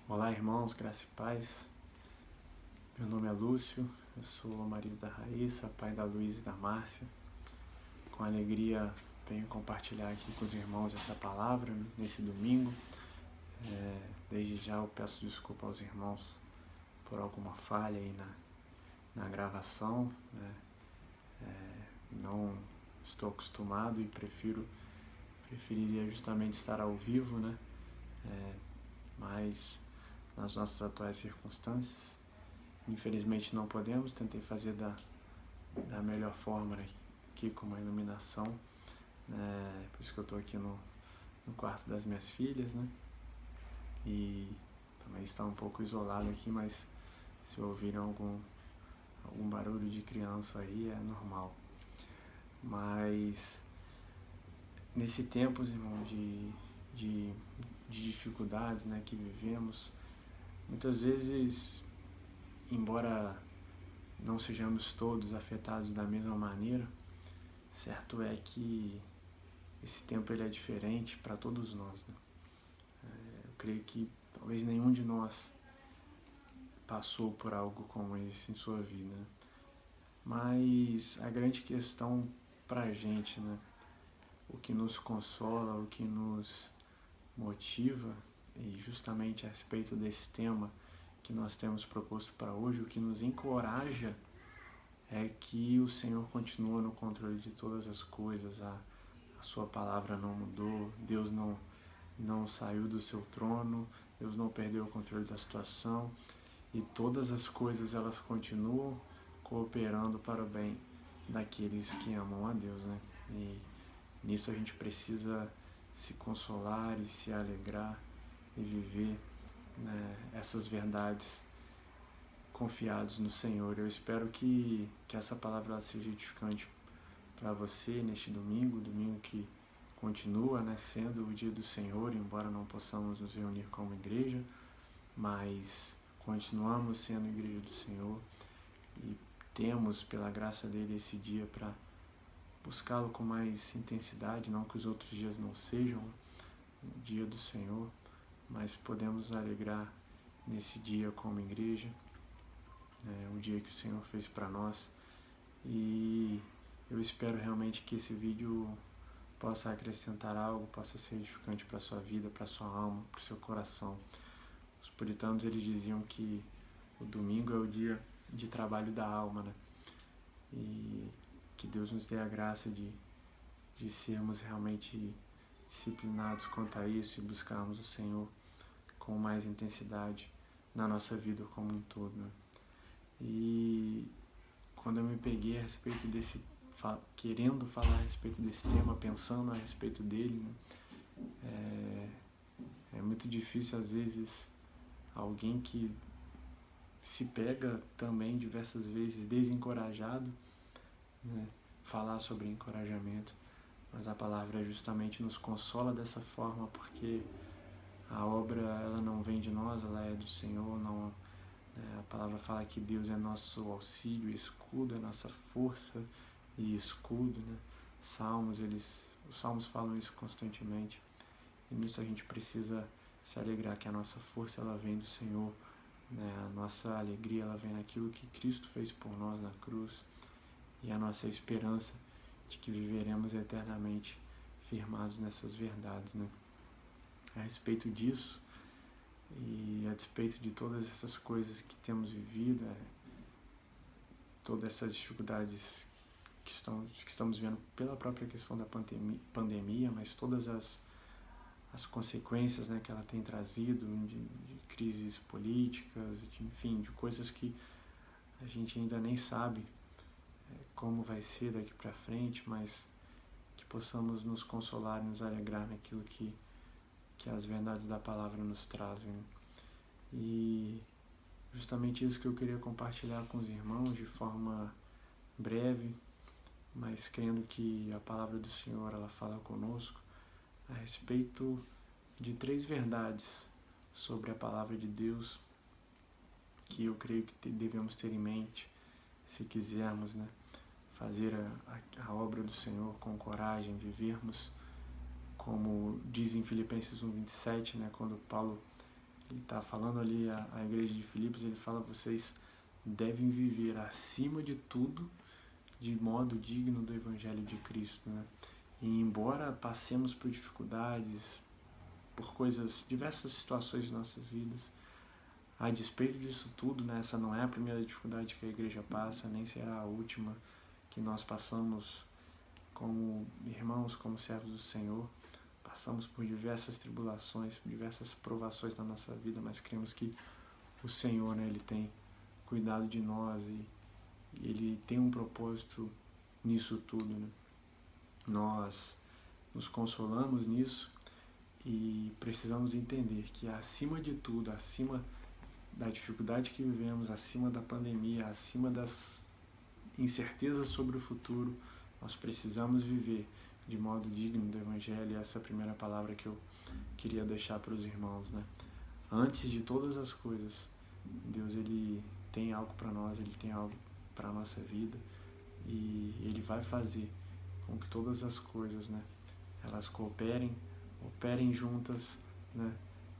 Olá, irmãos, graça e paz. Meu nome é Lúcio, eu sou o marido da Raíssa, pai da Luísa e da Márcia. Com alegria venho compartilhar aqui com os irmãos essa palavra nesse domingo. Desde já eu peço desculpa aos irmãos por alguma falha aí na gravação. Não estou acostumado e preferiria justamente estar ao vivo, né? Mas nas nossas atuais circunstâncias, infelizmente não podemos. Tentei fazer da melhor forma aqui com uma iluminação, por isso que eu estou aqui no quarto das minhas filhas, né? E também está um pouco isolado aqui, mas se ouvirem algum barulho de criança aí é normal. Mas nesse tempo, irmão, de dificuldades, né, que vivemos, muitas vezes, embora não sejamos todos afetados da mesma maneira, certo é que esse tempo ele é diferente para todos nós, né? Eu creio que talvez nenhum de nós passou por algo como esse em sua vida, né? Mas a grande questão para a gente, né, o que nos consola, o que nos motiva, e justamente a respeito desse tema que nós temos proposto para hoje, o que nos encoraja é que o Senhor continua no controle de todas as coisas, a sua palavra não mudou, Deus não saiu do seu trono, Deus não perdeu o controle da situação, e todas as coisas elas continuam cooperando para o bem daqueles que amam a Deus, né? E nisso a gente precisa se consolar e se alegrar e viver, né, essas verdades confiados no Senhor. Eu espero que essa palavra seja edificante para você neste domingo que continua, né, sendo o dia do Senhor, embora não possamos nos reunir como igreja, mas continuamos sendo igreja do Senhor e temos, pela graça dele, esse dia para buscá-lo com mais intensidade, não que os outros dias não sejam o dia do Senhor, mas podemos nos alegrar nesse dia como igreja, o dia que o Senhor fez para nós. E eu espero realmente que esse vídeo possa acrescentar algo, possa ser edificante para a sua vida, para a sua alma, para o seu coração. Os puritanos eles diziam que o domingo é o dia de trabalho da alma, né? E que Deus nos dê a graça de sermos realmente disciplinados quanto a isso e buscarmos o Senhor com mais intensidade na nossa vida como um todo, né? E quando eu me peguei a respeito querendo falar a respeito desse tema, pensando a respeito dele, né, é muito difícil às vezes alguém que se pega também diversas vezes desencorajado, né, falar sobre encorajamento, mas a palavra justamente nos consola dessa forma, porque a obra ela não vem de nós, ela é do Senhor. Não, a palavra fala que Deus é nosso auxílio e escudo, é nossa força e escudo, né? Os salmos falam isso constantemente, e nisso a gente precisa se alegrar que a nossa força ela vem do Senhor, né? A nossa alegria ela vem naquilo que Cristo fez por nós na cruz, e a nossa esperança de que viveremos eternamente firmados nessas verdades, né? A respeito disso, e a despeito de todas essas coisas que temos vivido, todas essas dificuldades que estamos vendo pela própria questão da pandemia, mas todas as consequências, né, que ela tem trazido de crises políticas, enfim, de coisas que a gente ainda nem sabe como vai ser daqui para frente, mas que possamos nos consolar e nos alegrar naquilo que as verdades da palavra nos trazem. E justamente isso que eu queria compartilhar com os irmãos de forma breve, mas crendo que a palavra do Senhor ela fala conosco a respeito de 3 verdades sobre a palavra de Deus que eu creio que devemos ter em mente se quisermos, né, fazer a obra do Senhor com coragem, vivermos como diz em Filipenses 1:27, né, quando Paulo ele está falando ali à igreja de Filipos, ele fala: vocês devem viver acima de tudo de modo digno do Evangelho de Cristo, né? E embora passemos por dificuldades, por diversas situações de nossas vidas, a despeito disso tudo, né, essa não é a primeira dificuldade que a igreja passa, nem será a última que nós passamos como irmãos, como servos do Senhor. Passamos por diversas tribulações, diversas provações na nossa vida, mas cremos que o Senhor, né, Ele tem cuidado de nós e Ele tem um propósito nisso tudo, né? Nós nos consolamos nisso e precisamos entender que acima de tudo, acima da dificuldade que vivemos, acima da pandemia, acima das incertezas sobre o futuro, nós precisamos viver de modo digno do Evangelho. E essa é a primeira palavra que eu queria deixar para os irmãos, né? Antes de todas as coisas, Deus, Ele tem algo para nós, Ele tem algo para a nossa vida e Ele vai fazer com que todas as coisas, né, elas operem juntas, né,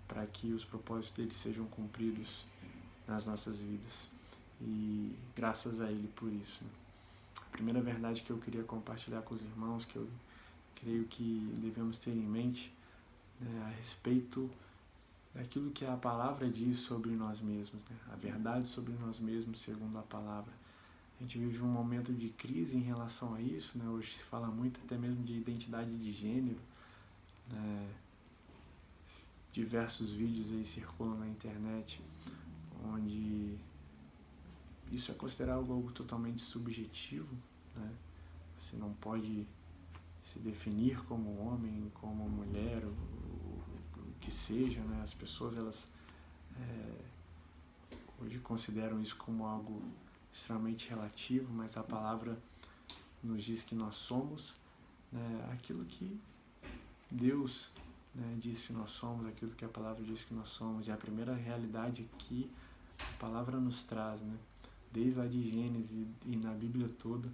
para que os propósitos dele sejam cumpridos nas nossas vidas. E graças a Ele por isso, né? A primeira verdade que eu queria compartilhar com os irmãos, que eu creio que devemos ter em mente, né, a respeito daquilo que a palavra diz sobre nós mesmos, né? A verdade sobre nós mesmos segundo a palavra. A gente vive um momento de crise em relação a isso, né? Hoje se fala muito até mesmo de identidade de gênero, né? Diversos vídeos aí circulam na internet onde isso é considerado algo totalmente subjetivo, né? Você não pode se definir como homem, como mulher, o que seja, né? As pessoas, elas hoje consideram isso como algo extremamente relativo, mas a palavra nos diz que nós somos, né, aquilo que Deus, né, diz que nós somos, aquilo que a palavra diz que nós somos. E a primeira realidade que a palavra nos traz, né, desde lá de Gênesis e na Bíblia toda,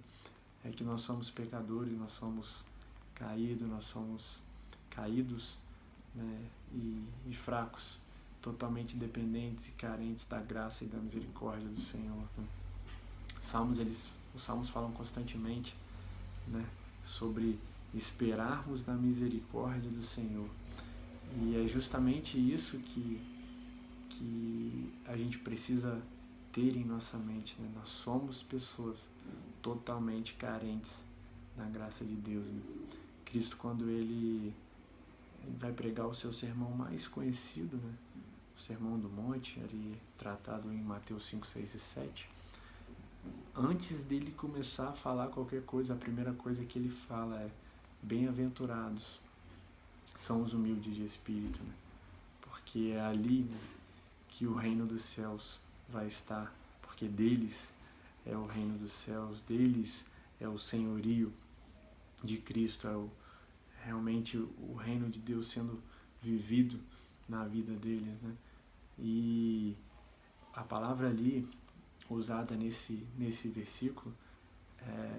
é que nós somos pecadores, nós somos caídos, né, e fracos, totalmente dependentes e carentes da graça e da misericórdia do Senhor, né? Os salmos falam constantemente, né, sobre esperarmos na misericórdia do Senhor. E é justamente isso que a gente precisa ter em nossa mente, né? Nós somos pessoas totalmente carentes da graça de Deus, né? Cristo, quando ele vai pregar o seu sermão mais conhecido, né, o Sermão do Monte, ali tratado em Mateus 5, 6 e 7, antes dele começar a falar qualquer coisa, a primeira coisa que ele fala é: bem-aventurados são os humildes de espírito, né? Porque é ali, né, que o reino dos céus vai estar, porque deles é o reino dos céus, deles é o senhorio de Cristo, realmente o reino de Deus sendo vivido na vida deles, né? E a palavra ali usada nesse versículo,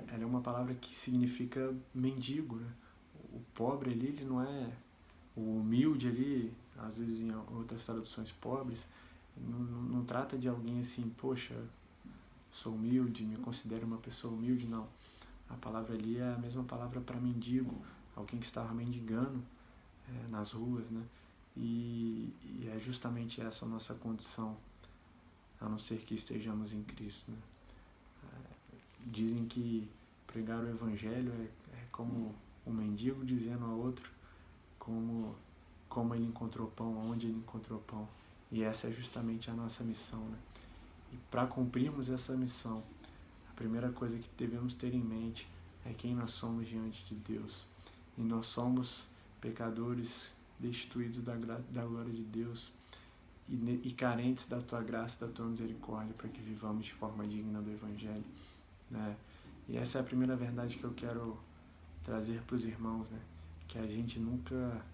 ela é uma palavra que significa mendigo, né? O pobre ali, ele não é o humilde ali, às vezes em outras traduções pobres, não trata de alguém assim, poxa, sou humilde, me considero uma pessoa humilde, não. A palavra ali é a mesma palavra para mendigo, alguém que estava mendigando nas ruas, né? E é justamente essa a nossa condição, a não ser que estejamos em Cristo, né? Dizem que pregar o Evangelho é como um mendigo dizendo a outro como ele encontrou pão, onde ele encontrou pão. E essa é justamente a nossa missão, né? E para cumprirmos essa missão, a primeira coisa que devemos ter em mente é quem nós somos diante de Deus. E nós somos pecadores destituídos da glória de Deus e carentes da Tua graça e da Tua misericórdia para que vivamos de forma digna do Evangelho, né? E essa é a primeira verdade que eu quero trazer para os irmãos, né? Que a gente nunca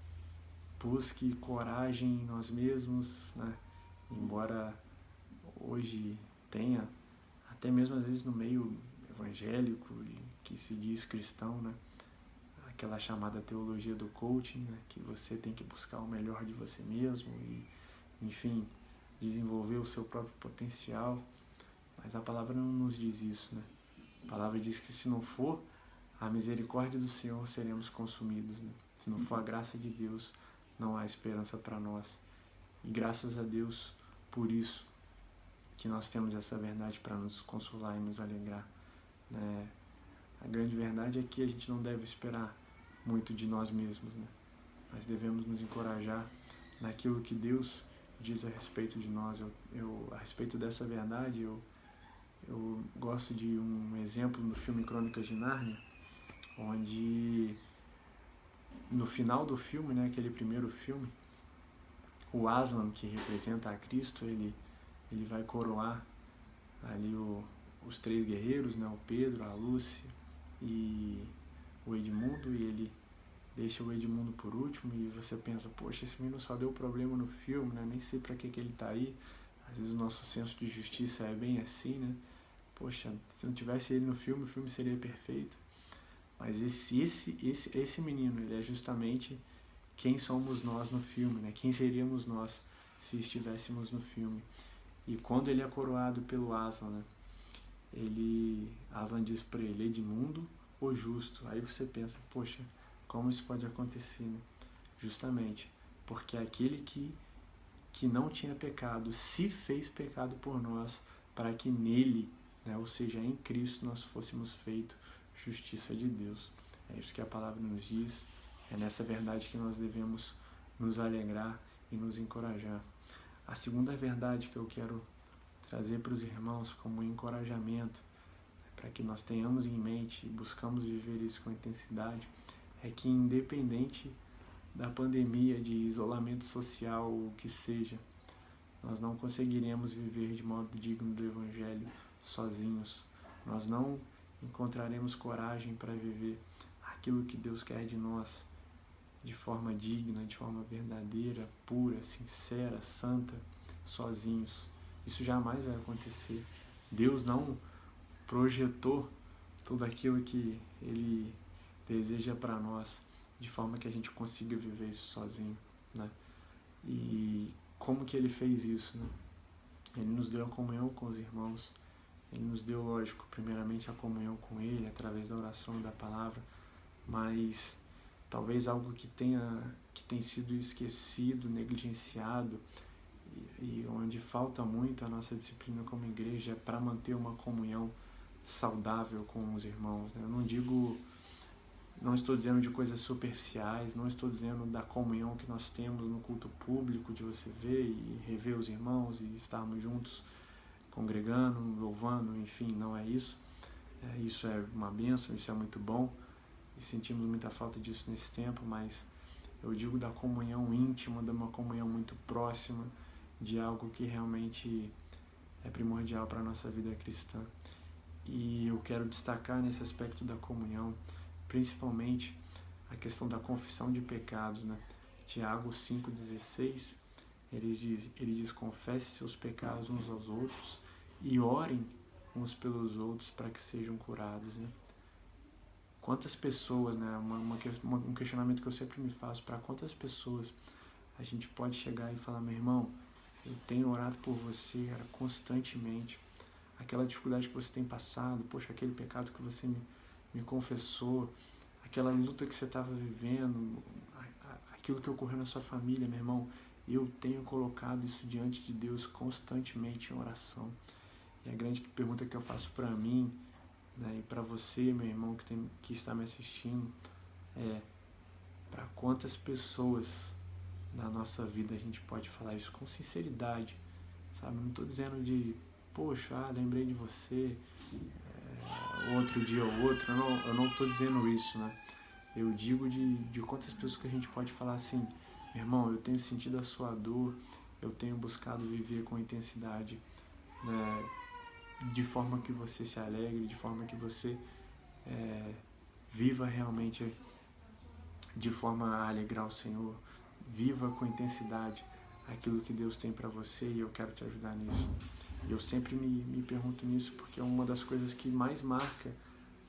busque coragem em nós mesmos, né? Embora hoje tenha, até mesmo às vezes no meio evangélico que se diz cristão, né, aquela chamada teologia do coaching, né, que você tem que buscar o melhor de você mesmo enfim, desenvolver o seu próprio potencial, mas a palavra não nos diz isso, né? A palavra diz que se não for a misericórdia do Senhor, seremos consumidos, né? Se não for a graça de Deus, não há esperança para nós. E graças a Deus por isso que nós temos essa verdade para nos consolar e nos alegrar, né? A grande verdade é que a gente não deve esperar muito de nós mesmos, né? Mas devemos nos encorajar naquilo que Deus diz a respeito de nós. A respeito dessa verdade, eu gosto de um exemplo no filme Crônicas de Nárnia, onde no final do filme, né, aquele primeiro filme, o Aslan, que representa a Cristo, ele vai coroar ali os 3 guerreiros, né, o Pedro, a Lúcia e o Edmundo, e ele deixa o Edmundo por último, e você pensa, poxa, esse menino só deu problema no filme, né, nem sei pra que ele tá aí. Às vezes o nosso senso de justiça é bem assim, né, poxa, se não tivesse ele no filme, o filme seria perfeito. Mas esse menino, ele é justamente quem somos nós no filme, né? Quem seríamos nós se estivéssemos no filme. E quando ele é coroado pelo Aslan, né? Aslan diz para ele, Edmundo, o justo. Aí você pensa, poxa, como isso pode acontecer, né? Justamente porque aquele que não tinha pecado se fez pecado por nós, para que nele, né? Ou seja, em Cristo, nós fôssemos feitos justiça de Deus. É isso que a palavra nos diz, é nessa verdade que nós devemos nos alegrar e nos encorajar. A segunda verdade que eu quero trazer para os irmãos como encorajamento, para que nós tenhamos em mente e buscamos viver isso com intensidade, é que independente da pandemia, de isolamento social, o que seja, nós não conseguiremos viver de modo digno do Evangelho sozinhos. Nós não encontraremos coragem para viver aquilo que Deus quer de nós de forma digna, de forma verdadeira, pura, sincera, santa, sozinhos. Isso jamais vai acontecer. Deus não projetou tudo aquilo que Ele deseja para nós de forma que a gente consiga viver isso sozinho, né? E como que Ele fez isso, né? Ele nos deu a comunhão com os irmãos. Ele nos deu, lógico, primeiramente a comunhão com Ele, através da oração e da palavra, mas talvez algo que tem sido esquecido, negligenciado, e onde falta muito a nossa disciplina como igreja é para manter uma comunhão saudável com os irmãos, né? Não estou dizendo de coisas superficiais, não estou dizendo da comunhão que nós temos no culto público, de você ver e rever os irmãos e estarmos juntos congregando, louvando, enfim, não é isso. Isso é uma bênção, isso é muito bom e sentimos muita falta disso nesse tempo, mas eu digo da comunhão íntima, de uma comunhão muito próxima, de algo que realmente é primordial para a nossa vida cristã. E eu quero destacar nesse aspecto da comunhão, principalmente a questão da confissão de pecados, né? Tiago 5,16, ele diz, confesse seus pecados uns aos outros e orem uns pelos outros para que sejam curados, né? Quantas pessoas, né? Um questionamento que eu sempre me faço, para quantas pessoas a gente pode chegar e falar, meu irmão, eu tenho orado por você, cara, constantemente. Aquela dificuldade que você tem passado, poxa, aquele pecado que você me confessou, aquela luta que você estava vivendo, aquilo que ocorreu na sua família, meu irmão, eu tenho colocado isso diante de Deus constantemente em oração. E a grande pergunta que eu faço para mim, né, e para você, meu irmão, que está me assistindo, é para quantas pessoas na nossa vida a gente pode falar isso com sinceridade, sabe? Não estou dizendo de, poxa, lembrei de você, outro dia ou outro, eu não estou dizendo isso, né? Eu digo de quantas pessoas que a gente pode falar assim, meu irmão, eu tenho sentido a sua dor, eu tenho buscado viver com intensidade, né, de forma que você se alegre, de forma que você viva realmente de forma a alegrar o Senhor, viva com intensidade aquilo que Deus tem para você, e eu quero te ajudar nisso. E eu sempre me pergunto nisso, porque é uma das coisas que mais marca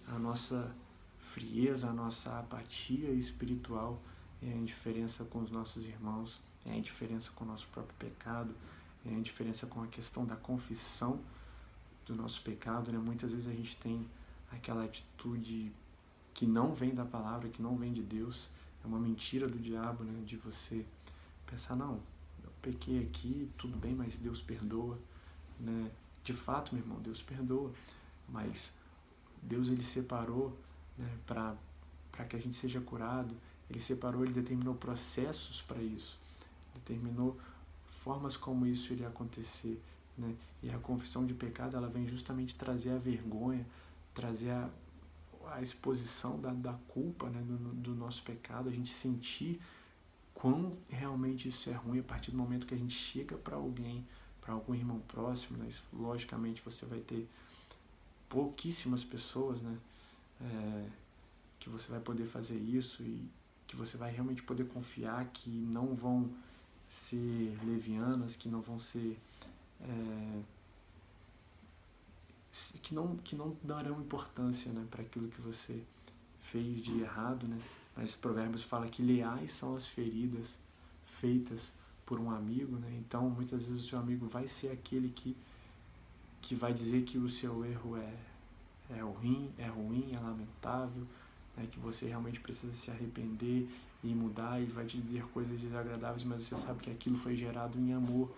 a nossa frieza, a nossa apatia espiritual, é a indiferença com os nossos irmãos, é a indiferença com o nosso próprio pecado, é a indiferença com a questão da confissão do nosso pecado, né? Muitas vezes a gente tem aquela atitude que não vem da palavra, que não vem de Deus, é uma mentira do diabo, né? De você pensar, não, eu pequei aqui, tudo bem, mas Deus perdoa, né? De fato, meu irmão, Deus perdoa, mas Deus ele separou, né, para que a gente seja curado, ele separou, ele determinou processos para isso, determinou formas como isso iria acontecer, né? E a confissão de pecado, ela vem justamente trazer a vergonha, trazer a exposição da culpa, né, do nosso pecado, a gente sentir quão realmente isso é ruim a partir do momento que a gente chega para alguém, para algum irmão próximo, né? Isso, logicamente você vai ter pouquíssimas pessoas, né, que você vai poder fazer isso e que você vai realmente poder confiar que não vão ser levianas, que não vão ser que não darão importância, né, para aquilo que você fez de errado, né? Mas Provérbios fala que leais são as feridas feitas por um amigo, né? Então muitas vezes o seu amigo vai ser aquele que vai dizer que o seu erro é ruim, é lamentável, né? Que você realmente precisa se arrepender e mudar, e vai te dizer coisas desagradáveis, mas você sabe que aquilo foi gerado em amor,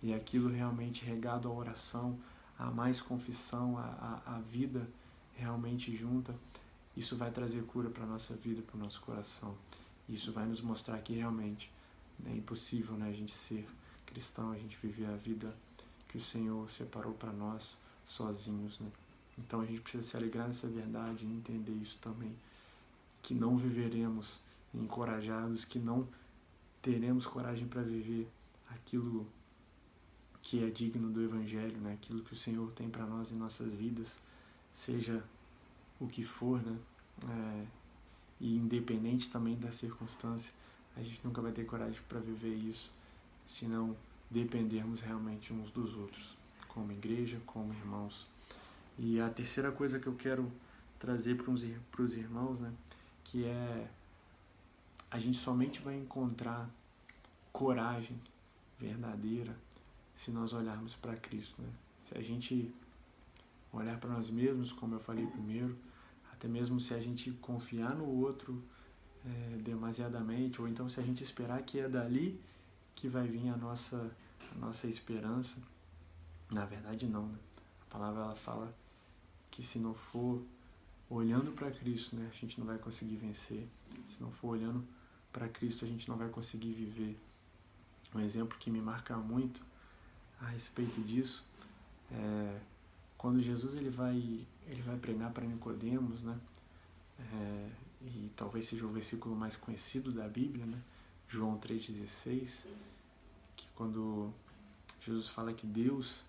e aquilo realmente regado à oração, a mais confissão, a vida realmente junta, isso vai trazer cura para a nossa vida, para o nosso coração. Isso vai nos mostrar que realmente é impossível, né, a gente ser cristão, a gente viver a vida que o Senhor separou para nós sozinhos, né? Então a gente precisa se alegrar nessa verdade e entender isso também, que não viveremos encorajados, que não teremos coragem para viver aquilo que é digno do Evangelho, né? Aquilo que o Senhor tem para nós em nossas vidas, seja o que for, né? E independente também da circunstância, a gente nunca vai ter coragem para viver isso, se não dependermos realmente uns dos outros, como igreja, como irmãos. E a terceira coisa que eu quero trazer para os irmãos, né? Que é, a gente somente vai encontrar coragem verdadeira se nós olharmos para Cristo, né? Se a gente olhar para nós mesmos, como eu falei primeiro, até mesmo se a gente confiar no outro demasiadamente, ou então se a gente esperar que é dali que vai vir a nossa esperança, na verdade não, né? A palavra ela fala que se não for olhando para Cristo, né, a gente não vai conseguir vencer. Se não for olhando para Cristo, a gente não vai conseguir viver. Um exemplo que me marca muito a respeito disso é quando Jesus ele vai pregar para Nicodemos, né? E talvez seja o versículo mais conhecido da Bíblia, né? João 3,16, que quando Jesus fala que Deus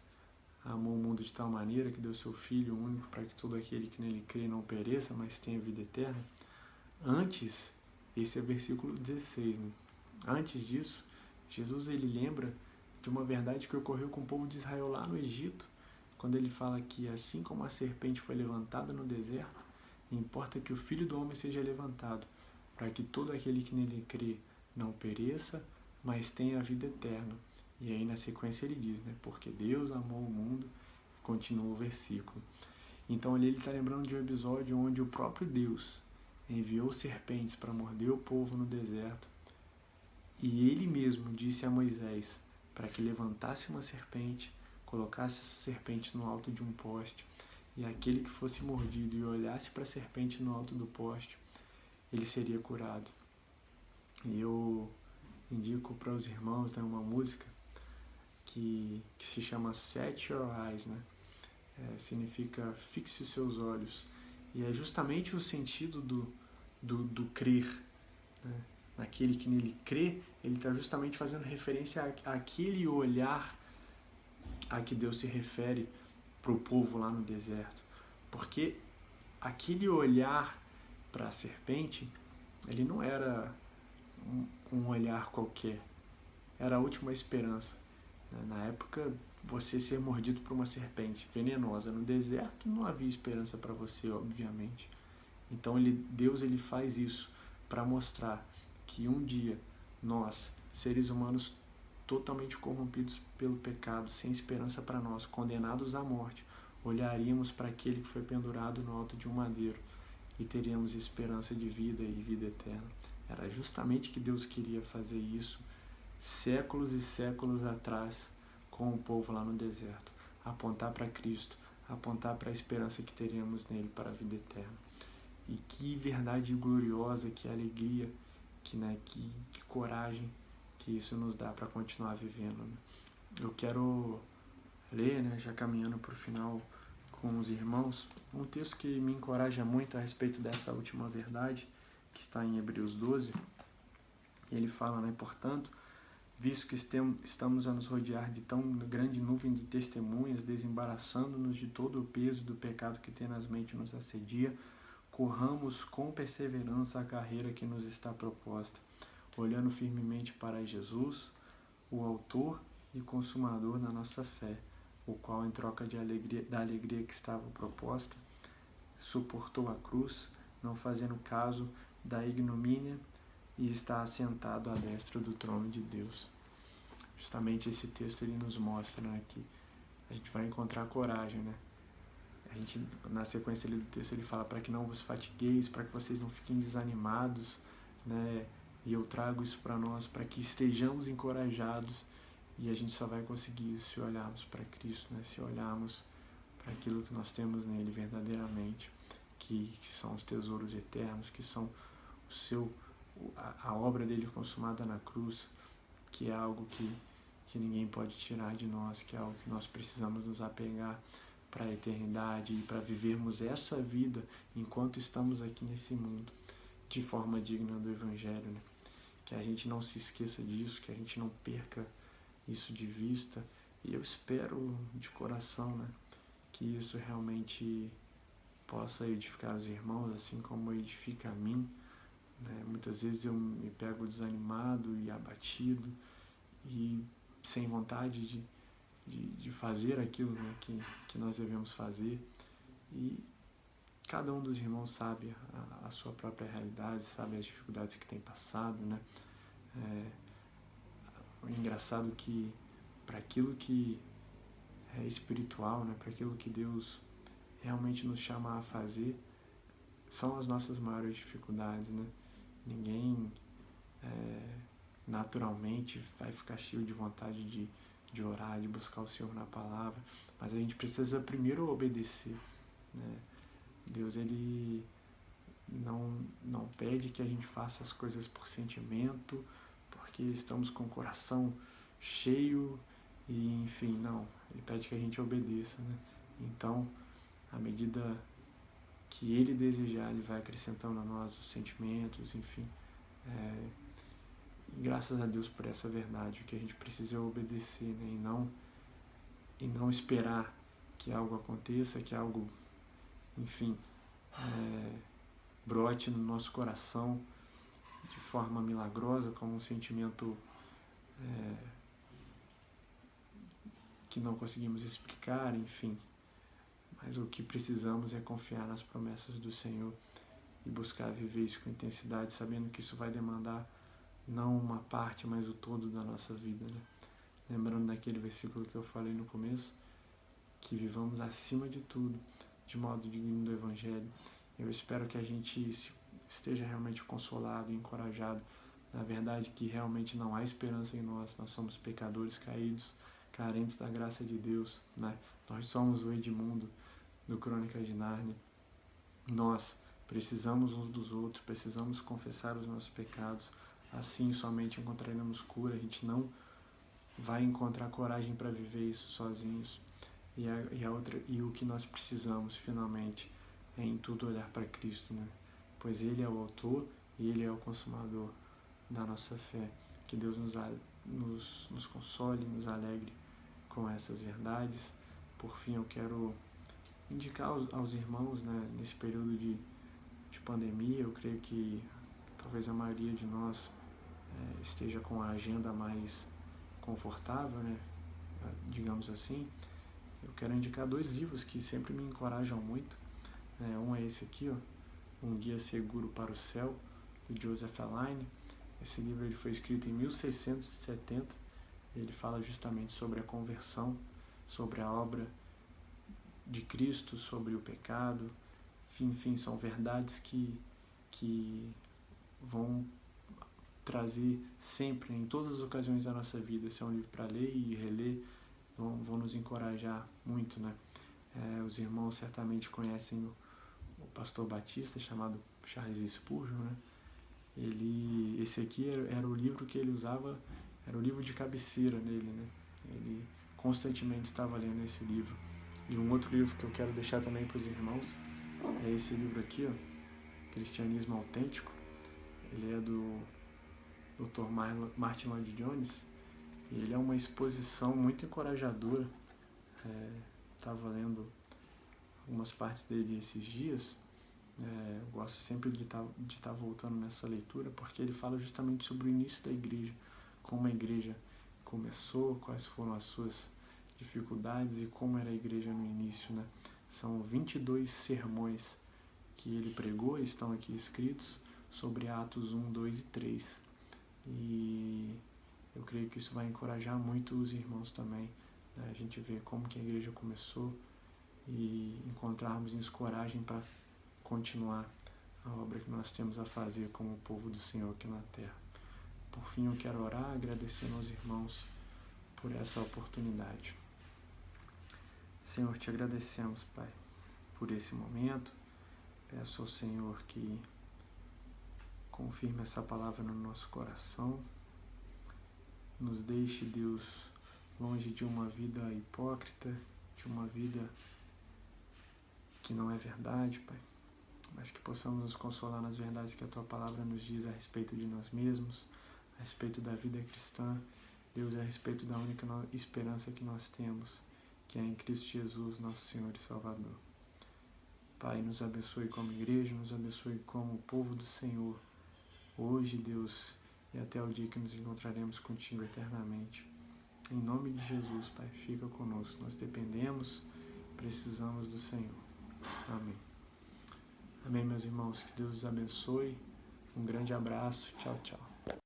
amou o mundo de tal maneira que deu seu Filho único para que todo aquele que nele crê não pereça, mas tenha vida eterna. Antes, esse é o versículo 16, né? Antes disso, Jesus ele lembra de uma verdade que ocorreu com o povo de Israel lá no Egito, quando ele fala que assim como a serpente foi levantada no deserto, importa que o Filho do Homem seja levantado, para que todo aquele que nele crê não pereça, mas tenha a vida eterna. E aí na sequência ele diz, né, porque Deus amou o mundo, continua o versículo. Então ali ele está lembrando de um episódio onde o próprio Deus enviou serpentes para morder o povo no deserto, e ele mesmo disse a Moisés para que levantasse uma serpente, colocasse essa serpente no alto de um poste, e aquele que fosse mordido e olhasse para a serpente no alto do poste, ele seria curado. E eu indico para os irmãos, né, uma música que se chama Set Your Eyes, né? Significa fixe os seus olhos. E é justamente o sentido do crer, né? Naquele que nele crê, ele está justamente fazendo referência àquele olhar a que Deus se refere para o povo lá no deserto. Porque aquele olhar para a serpente, ele não era um olhar qualquer, era a última esperança. Na época, você ser mordido por uma serpente venenosa no deserto, não havia esperança para você, obviamente. Então Deus ele faz isso para mostrar que um dia nós seres humanos totalmente corrompidos pelo pecado, sem esperança para nós, condenados à morte, olharíamos para aquele que foi pendurado no alto de um madeiro e teríamos esperança de vida e vida eterna. Era justamente que Deus queria fazer isso séculos e séculos atrás com o povo lá no deserto, apontar para Cristo, apontar para a esperança que teríamos nele para a vida eterna. E que verdade gloriosa, que alegria, que coragem que isso nos dá para continuar vivendo. Né? Eu quero ler, né, já caminhando para o final com os irmãos, um texto que me encoraja muito a respeito dessa última verdade, que está em Hebreus 12. Ele fala, né, portanto, visto que estamos a nos rodear de tão grande nuvem de testemunhas, desembaraçando-nos de todo o peso do pecado que tenazmente nos assedia, corramos com perseverança a carreira que nos está proposta, olhando firmemente para Jesus, o autor e consumador da nossa fé, o qual, em troca da alegria que estava proposta, suportou a cruz, não fazendo caso da ignomínia, e está assentado à destra do trono de Deus. Justamente esse texto ele nos mostra, né, que a gente vai encontrar coragem, né? A gente, na sequência ali do texto ele fala para que não vos fatigueis, para que vocês não fiquem desanimados, né? E eu trago isso para nós, para que estejamos encorajados, e a gente só vai conseguir isso se olharmos para Cristo, né? Se olharmos para aquilo que nós temos nele verdadeiramente, que são os tesouros eternos, que são a obra dele consumada na cruz, que é algo que ninguém pode tirar de nós, que é algo que nós precisamos nos apegar para a eternidade e para vivermos essa vida enquanto estamos aqui nesse mundo, de forma digna do Evangelho, né? Que a gente não se esqueça disso, que a gente não perca isso de vista, e eu espero de coração, né, que isso realmente possa edificar os irmãos, assim como edifica a mim. Né? Muitas vezes eu me pego desanimado e abatido e sem vontade de fazer aquilo, né, que nós devemos fazer. E cada um dos irmãos sabe a sua própria realidade, sabe as dificuldades que tem passado. Né? É engraçado que para aquilo que é espiritual, né, para aquilo que Deus realmente nos chama a fazer, são as nossas maiores dificuldades. Né? Ninguém naturalmente vai ficar cheio de vontade de orar, de buscar o Senhor na palavra, mas a gente precisa primeiro obedecer. Né? Deus ele não pede que a gente faça as coisas por sentimento, porque estamos com o coração cheio, e enfim, não. Ele pede que a gente obedeça. Né? Então, à medida que Ele desejar, Ele vai acrescentando a nós os sentimentos, enfim. E graças a Deus por essa verdade, o que a gente precisa é obedecer, né? E não esperar que algo aconteça, que algo, enfim, brote no nosso coração de forma milagrosa, como um sentimento que não conseguimos explicar, enfim. Mas o que precisamos é confiar nas promessas do Senhor e buscar viver isso com intensidade, sabendo que isso vai demandar não uma parte, mas o todo da nossa vida. Né? Lembrando daquele versículo que eu falei no começo, que vivamos acima de tudo, de modo digno do Evangelho. Eu espero que a gente esteja realmente consolado e encorajado na verdade que realmente não há esperança em nós. Nós somos pecadores caídos, carentes da graça de Deus. Né? Nós somos o Edmundo do Crônicas de Nárnia. Nós precisamos uns dos outros, precisamos confessar os nossos pecados. Assim somente encontraremos cura. A gente não vai encontrar coragem para viver isso sozinhos. E o que nós precisamos finalmente é em tudo olhar para Cristo, né? Pois Ele é o autor e Ele é o consumador da nossa fé. Que Deus nos console, nos alegre com essas verdades. Por fim, eu quero indicar aos irmãos, né, nesse período de pandemia, eu creio que talvez a maioria de nós esteja com a agenda mais confortável, né, digamos assim. Eu quero indicar 2 livros que sempre me encorajam muito. Um é esse aqui, ó, Um Guia Seguro para o Céu, do Joseph Alleine. Esse livro ele foi escrito em 1670. Ele fala justamente sobre a conversão, sobre a obra de Cristo, sobre o pecado. Enfim, são verdades que vão trazer sempre, em todas as ocasiões da nossa vida. Esse é um livro para ler e reler, vão nos encorajar muito, né? Os irmãos certamente conhecem o pastor batista chamado Charles Spurgeon, né? Esse aqui era o livro que ele usava, era o livro de cabeceira nele, né? Ele constantemente estava lendo esse livro. E um outro livro que eu quero deixar também para os irmãos é esse livro aqui, ó, Cristianismo Autêntico. Ele é do Dr. Martin Lloyd-Jones, e ele é uma exposição muito encorajadora. Estava lendo algumas partes dele esses dias. Eu gosto sempre de estar voltando nessa leitura, porque ele fala justamente sobre o início da igreja, como a igreja começou, quais foram as suas dificuldades e como era a igreja no início, né? São 22 sermões que ele pregou, estão aqui escritos, sobre Atos 1, 2 e 3. E eu creio que isso vai encorajar muito os irmãos também, né? A gente vê como que a igreja começou e encontrarmos nisso coragem para continuar a obra que nós temos a fazer como povo do Senhor aqui na terra. Por fim, eu quero orar agradecendo aos irmãos por essa oportunidade. Senhor, te agradecemos, Pai, por esse momento. Peço ao Senhor que confirme essa palavra no nosso coração. Nos deixe, Deus, longe de uma vida hipócrita, de uma vida que não é verdade, Pai, mas que possamos nos consolar nas verdades que a Tua palavra nos diz a respeito de nós mesmos, a respeito da vida cristã, Deus, a respeito da única esperança que nós temos, que é em Cristo Jesus, nosso Senhor e Salvador. Pai, nos abençoe como igreja, nos abençoe como povo do Senhor, hoje, Deus, e até o dia que nos encontraremos contigo eternamente. Em nome de Jesus, Pai, fica conosco. Nós dependemos, precisamos do Senhor. Amém. Amém, meus irmãos. Que Deus os abençoe. Um grande abraço. Tchau, tchau.